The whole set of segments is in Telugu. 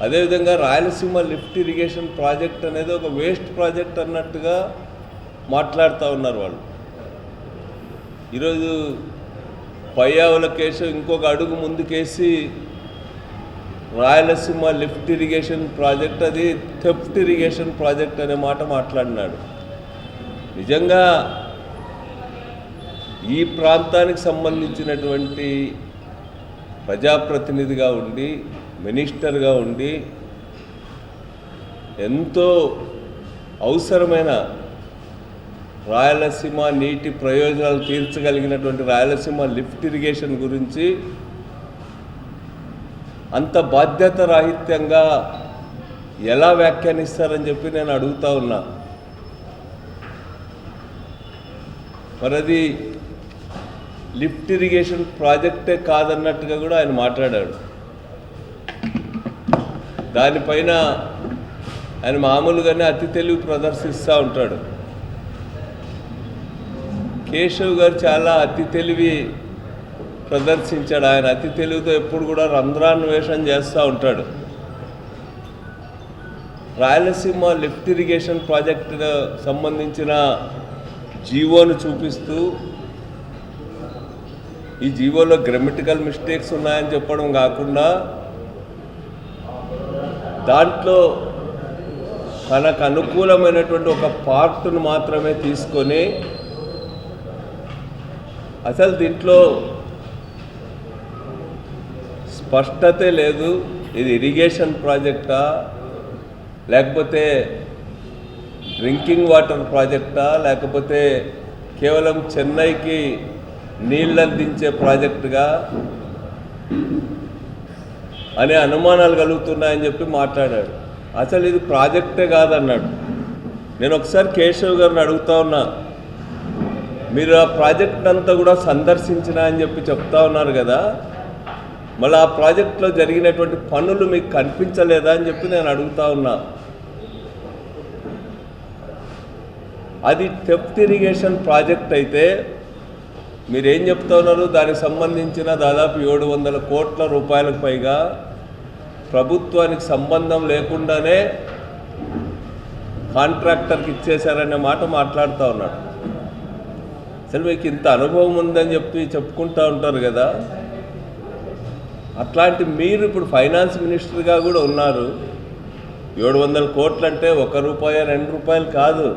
అదేవిధంగా రాయలసీమ లిఫ్ట్ ఇరిగేషన్ ప్రాజెక్ట్ అనేది ఒక వేస్ట్ ప్రాజెక్ట్ అన్నట్టుగా మాట్లాడుతూ ఉన్నారు వాళ్ళు. ఈరోజు పయ్యావుల కేసు ఇంకొక అడుగు ముందుకేసి రాయలసీమ లిఫ్ట్ ఇరిగేషన్ ప్రాజెక్ట్ అది థెఫ్ట్ ఇరిగేషన్ ప్రాజెక్ట్ అనే మాట మాట్లాడినాడు. నిజంగా ఈ ప్రాంతానికి సంబంధించినటువంటి ప్రజాప్రతినిధిగా ఉండి మినిస్టర్గా ఉండి ఎంతో అవసరమైన రాయలసీమ నీటి ప్రయోజనాలు తీర్చగలిగినటువంటి రాయలసీమ లిఫ్ట్ ఇరిగేషన్ గురించి అంత బాధ్యత రాహిత్యంగా ఎలా వ్యాఖ్యానిస్తారని చెప్పి నేను అడుగుతా ఉన్నా. మరి అది లిఫ్ట్ ఇరిగేషన్ ప్రాజెక్టే కాదన్నట్టుగా కూడా ఆయన మాట్లాడాడు. దానిపైన ఆయన మామూలుగానే అతి తెలివి ప్రదర్శిస్తూ ఉంటాడు. కేశవ్ గారు చాలా అతి తెలివి ప్రదర్శించాడు. ఆయన అతి తెలివితో ఎప్పుడు కూడా రంధ్రాన్వేషణ చేస్తూ ఉంటాడు. రాయలసీమ లిఫ్ట్ ఇరిగేషన్ ప్రాజెక్టుకు సంబంధించిన జీవోను చూపిస్తూ ఈ జీవోలో గ్రామటికల్ మిస్టేక్స్ ఉన్నాయని చెప్పడం కాకుండా దాంట్లో తనకు అనుకూలమైనటువంటి ఒక పార్ట్ను మాత్రమే తీసుకొని అసలు దీంట్లో స్పష్టతే లేదు. ఇది ఇరిగేషన్ ప్రాజెక్టా లేకపోతే డ్రింకింగ్ వాటర్ ప్రాజెక్టా లేకపోతే కేవలం చెన్నైకి నీళ్ళు అందించే ప్రాజెక్టుగా అనే అనుమానాలు కలుగుతున్నాయని చెప్పి మాట్లాడాడు. అసలు ఇది ప్రాజెక్టే కాదన్నాడు. నేను ఒకసారి కేశవ్ గారిని అడుగుతా ఉన్నా, మీరు ఆ ప్రాజెక్ట్ అంతా కూడా సందర్శించిన అని చెప్పి చెప్తా ఉన్నారు కదా, మళ్ళీ ఆ ప్రాజెక్టులో జరిగినటువంటి పనులు మీకు కనిపించలేదా అని చెప్పి నేను అడుగుతా ఉన్నా. అది థెఫ్ట్ ఇరిగేషన్ ప్రాజెక్ట్ అయితే మీరేం చెప్తా ఉన్నారు, దానికి సంబంధించిన దాదాపు 700 కోట్ల రూపాయలకు పైగా ప్రభుత్వానికి సంబంధం లేకుండానే కాంట్రాక్టర్కి ఇచ్చేశారనే మాట మాట్లాడుతూ ఉన్నాడు. అసలు మీకు ఇంత అనుభవం ఉందని చెప్పి చెప్పుకుంటూ ఉంటారు కదా, అట్లాంటి మీరు ఇప్పుడు ఫైనాన్స్ మినిస్టర్గా కూడా ఉన్నారు. 700 కోట్లు అంటే 1 రూపాయి 2 రూపాయలు కాదు,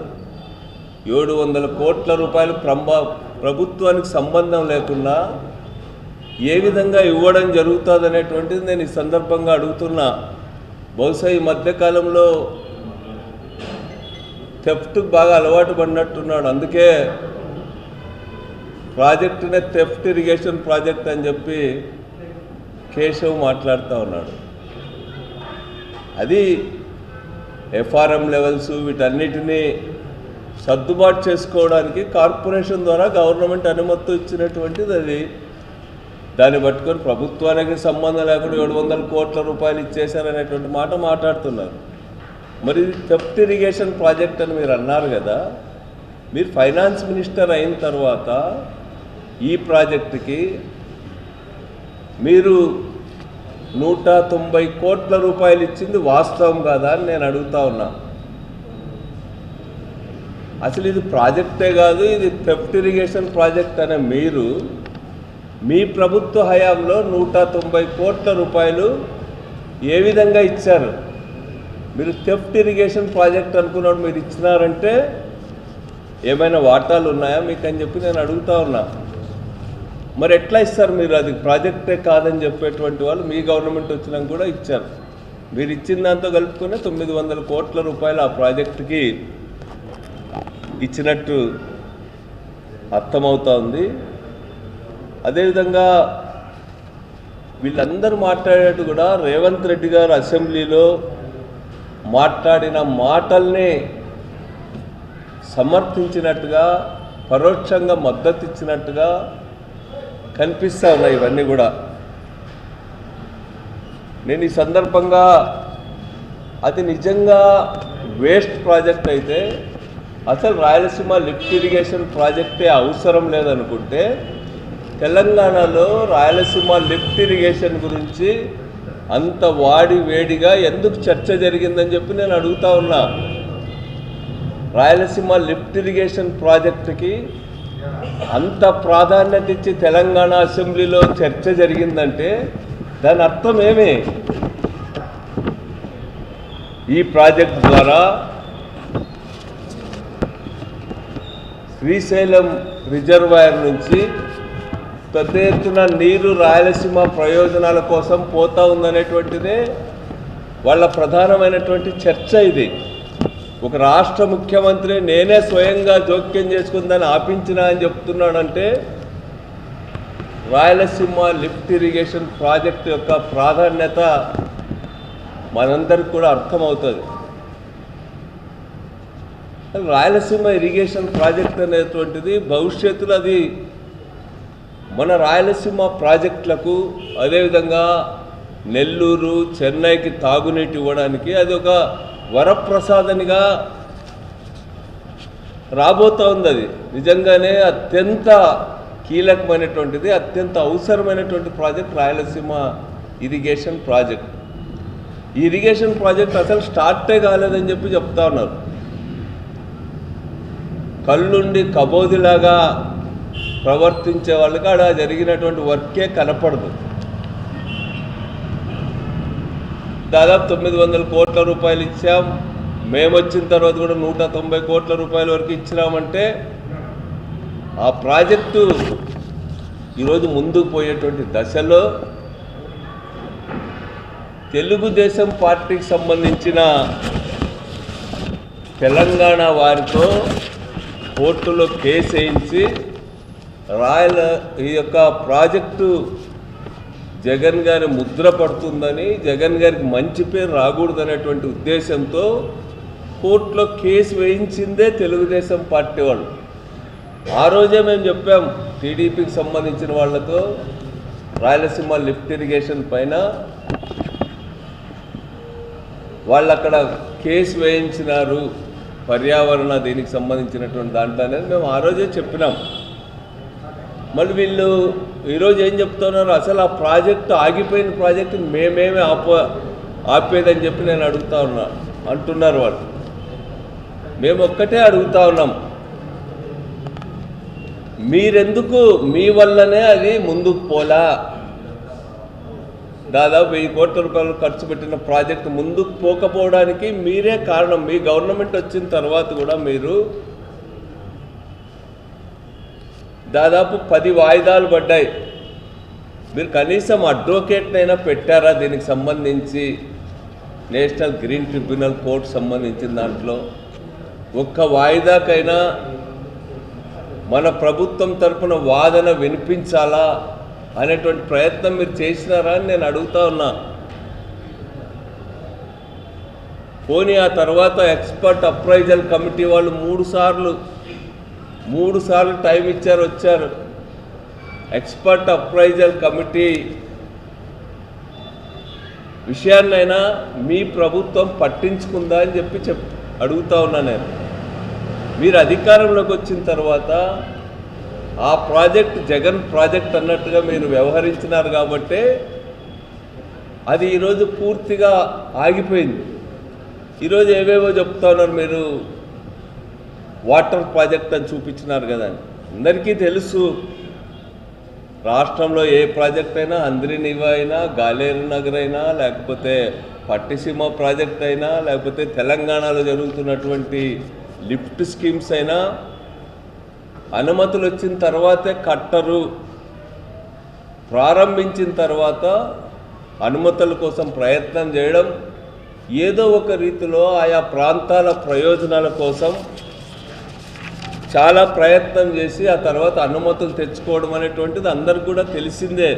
700 కోట్ల రూపాయలు ప్రభుత్వానికి సంబంధం లేకుండా ఏ విధంగా ఇవ్వడం జరుగుతుంది అనేటువంటిది నేను ఈ సందర్భంగా అడుగుతున్నా. బహుశా ఈ మధ్యకాలంలో థెఫ్ట్కి బాగా అలవాటు పడినట్టున్నాడు. అందుకే ప్రాజెక్టునే థెఫ్ట్ ఇరిగేషన్ ప్రాజెక్ట్ అని చెప్పి కేశవ్ మాట్లాడుతూ ఉన్నాడు. అది ఎఫ్ఆర్ఎం లెవెల్స్ వీటన్నిటినీ సర్దుబాటు చేసుకోవడానికి కార్పొరేషన్ ద్వారా గవర్నమెంట్ అనుమతి ఇచ్చినటువంటిది. అది దాన్ని పట్టుకొని ప్రభుత్వానికి సంబంధం లేకుండా 700 కోట్ల రూపాయలు ఇచ్చేశారనేటువంటి మాట మాట్లాడుతున్నారు. మరి థెఫ్ట్ ఇరిగేషన్ ప్రాజెక్ట్ అని మీరు అన్నారు కదా, మీరు ఫైనాన్స్ మినిస్టర్ అయిన తర్వాత ఈ ప్రాజెక్టుకి మీరు 190 కోట్ల రూపాయలు ఇచ్చింది వాస్తవం కాదా అని నేను అడుగుతా ఉన్నా. అసలు ఇది ప్రాజెక్టే కాదు, ఇది థెఫ్ట్ ఇరిగేషన్ ప్రాజెక్ట్ అనే మీరు మీ ప్రభుత్వ హయాంలో 190 కోట్ల రూపాయలు ఏ విధంగా ఇచ్చారు? మీరు థెఫ్ట్ ఇరిగేషన్ ప్రాజెక్ట్ అనుకున్నాడు మీరు ఇచ్చినారంటే ఏమైనా వాటాలు ఉన్నాయా మీకు అని చెప్పి నేను అడుగుతా ఉన్నా. మరి ఎట్లా ఇస్తారు మీరు? అది ప్రాజెక్టే కాదని చెప్పేటువంటి వాళ్ళు మీ గవర్నమెంట్ వచ్చినాక కూడా ఇచ్చారు. మీరు ఇచ్చిన దాంతో కలుపుకొని 900 కోట్ల రూపాయలు ఆ ప్రాజెక్టుకి ఇచ్చినట్టు అర్థమవుతా ఉంది. అదేవిధంగా వీళ్ళందరూ మాట్లాడేట్టు కూడా రేవంత్ రెడ్డి గారు అసెంబ్లీలో మాట్లాడిన మాటల్ని సమర్థించినట్టుగా పరోక్షంగా మద్దతు ఇచ్చినట్టుగా కనిపిస్తూ ఉన్నాయి ఇవన్నీ కూడా. నేను ఈ సందర్భంగా అది నిజంగా వేస్ట్ ప్రాజెక్ట్ అయితే అసలు రాయలసీమ లిఫ్ట్ ఇరిగేషన్ ప్రాజెక్టే అవసరం లేదనుకుంటే తెలంగాణలో రాయలసీమ లిఫ్ట్ ఇరిగేషన్ గురించి అంత వేడిగా ఎందుకు చర్చ జరిగిందని చెప్పి నేను అడుగుతా ఉన్నా. రాయలసీమ లిఫ్ట్ ఇరిగేషన్ ప్రాజెక్టుకి అంత ప్రాధాన్యత ఇచ్చి తెలంగాణ అసెంబ్లీలో చర్చ జరిగిందంటే దాని అర్థం ఏమి? ఈ ప్రాజెక్ట్ ద్వారా శ్రీశైలం రిజర్వాయర్ నుంచి పెద్ద ఎత్తున నీరు రాయలసీమ ప్రయోజనాల కోసం పోతా ఉందనేటువంటిదే వాళ్ళ ప్రధానమైనటువంటి చర్చ. ఇది ఒక రాష్ట్ర ముఖ్యమంత్రి నేనే స్వయంగా జోక్యం చేసుకుందని ఆపించినా అని చెప్తున్నాడంటే రాయలసీమ లిఫ్ట్ ఇరిగేషన్ ప్రాజెక్టు యొక్క ప్రాధాన్యత మనందరికి కూడా అర్థమవుతుంది. రాయలసీమ ఇరిగేషన్ ప్రాజెక్ట్ అనేటువంటిది భవిష్యత్తులో అది మన రాయలసీమ ప్రాజెక్టులకు, అదేవిధంగా నెల్లూరు చెన్నైకి తాగునీటి ఇవ్వడానికి అది ఒక వరప్రసాదనిగా రాబోతూ ఉంది. అది నిజంగానే అత్యంత కీలకమైనటువంటిది, అత్యంత అవసరమైనటువంటి ప్రాజెక్ట్ రాయలసీమ ఇరిగేషన్ ప్రాజెక్ట్. ఈ ఇరిగేషన్ ప్రాజెక్ట్ అసలు స్టార్టే కాలేదని చెప్పి చెప్తా ఉన్నారు. కళ్ళుండి కబోదిలాగా ప్రవర్తించే వాళ్ళకి ఆడ జరిగినటువంటి వర్కే కనపడదు. దాదాపు 900 కోట్ల రూపాయలు ఇచ్చాం. మేము వచ్చిన తర్వాత కూడా 190 కోట్ల రూపాయల వరకు ఇచ్చినామంటే ఆ ప్రాజెక్టు ఈరోజు ముందుకు పోయేటువంటి దశలో తెలుగుదేశం పార్టీకి సంబంధించిన తెలంగాణ వారితో కోర్టులో కేసు వేయించి ఈ యొక్క ప్రాజెక్టు జగన్ గారి ముద్ర పడుతుందని, జగన్ గారికి మంచి పేరు రాకూడదనేటువంటి ఉద్దేశంతో కోర్టులో కేసు వేయించిందే తెలుగుదేశం పార్టీ వాళ్ళు. ఆ రోజే మేము చెప్పాం టీడీపీకి సంబంధించిన వాళ్ళతో రాయలసీమ లిఫ్ట్ ఇరిగేషన్ పైన వాళ్ళు అక్కడ కేసు వేయించినారు పర్యావరణ దీనికి సంబంధించినటువంటి దాంట్లో అనేది మేము ఆ రోజే చెప్పినాం. మళ్ళీ వీళ్ళు ఈరోజు ఏం చెప్తున్నారు? అసలు ఆ ప్రాజెక్టు ఆగిపోయిన ప్రాజెక్టు మేమేమి ఆపేదని చెప్పి నేను అంటున్నారు వాళ్ళు. మేము ఒక్కటే అడుగుతా ఉన్నాం, మీరెందుకు మీ వల్లనే అది ముందుకు పోలా? దాదాపు 1000 కోట్ల రూపాయలు ఖర్చు పెట్టిన ప్రాజెక్టు ముందుకు పోకపోవడానికి మీరే కారణం. మీ గవర్నమెంట్ వచ్చిన తర్వాత కూడా మీరు దాదాపు 10 వాయిదాలు పడ్డాయి. మీరు కనీసం అడ్వకేట్నైనా పెట్టారా దీనికి సంబంధించి? నేషనల్ గ్రీన్ ట్రిబ్యునల్ కోర్టు సంబంధించిన దాంట్లో ఒక్క వాయిదాకైనా మన ప్రభుత్వం తరఫున వాదన వినిపించాలా అనేటువంటి ప్రయత్నం మీరు చేసినారా అని నేను అడుగుతా ఉన్నా. పోనీ ఆ తర్వాత ఎక్స్పర్ట్ అప్రైజల్ కమిటీ వాళ్ళు 3 సార్లు టైం ఇచ్చారు, వచ్చారు. ఎక్స్పర్ట్ అప్రైజల్ కమిటీ విషయాన్నైనా మీ ప్రభుత్వం పట్టించుకుందా అని చెప్పి అడుగుతా ఉన్నా నేను. మీరు అధికారంలోకి వచ్చిన తర్వాత ఆ ప్రాజెక్ట్ జగన్ ప్రాజెక్ట్ అన్నట్టుగా మీరు వ్యవహరించినారు కాబట్టి అది ఈరోజు పూర్తిగా ఆగిపోయింది. ఈరోజు ఏవేవో చెప్తా ఉన్నారు మీరు, వాటర్ ప్రాజెక్ట్ అని చూపించినారు కదా. అందరికీ తెలుసు రాష్ట్రంలో ఏ ప్రాజెక్ట్ అయినా, అంద్రినివా అయినా, గాలేరు నగర్ అయినా, లేకపోతే పట్టిసీమ ప్రాజెక్ట్ అయినా, లేకపోతే తెలంగాణలో జరుగుతున్నటువంటి లిఫ్ట్ స్కీమ్స్ అయినా అనుమతులు వచ్చిన తర్వాతే కట్టరు. ప్రారంభించిన తర్వాత అనుమతుల కోసం ప్రయత్నం చేయడం, ఏదో ఒక రీతిలో ఆయా ప్రాంతాల ప్రయోజనాల కోసం చాలా ప్రయత్నం చేసి ఆ తర్వాత అనుమతులు తెచ్చుకోవడం అనేటువంటిది అందరికీ కూడా తెలిసిందే.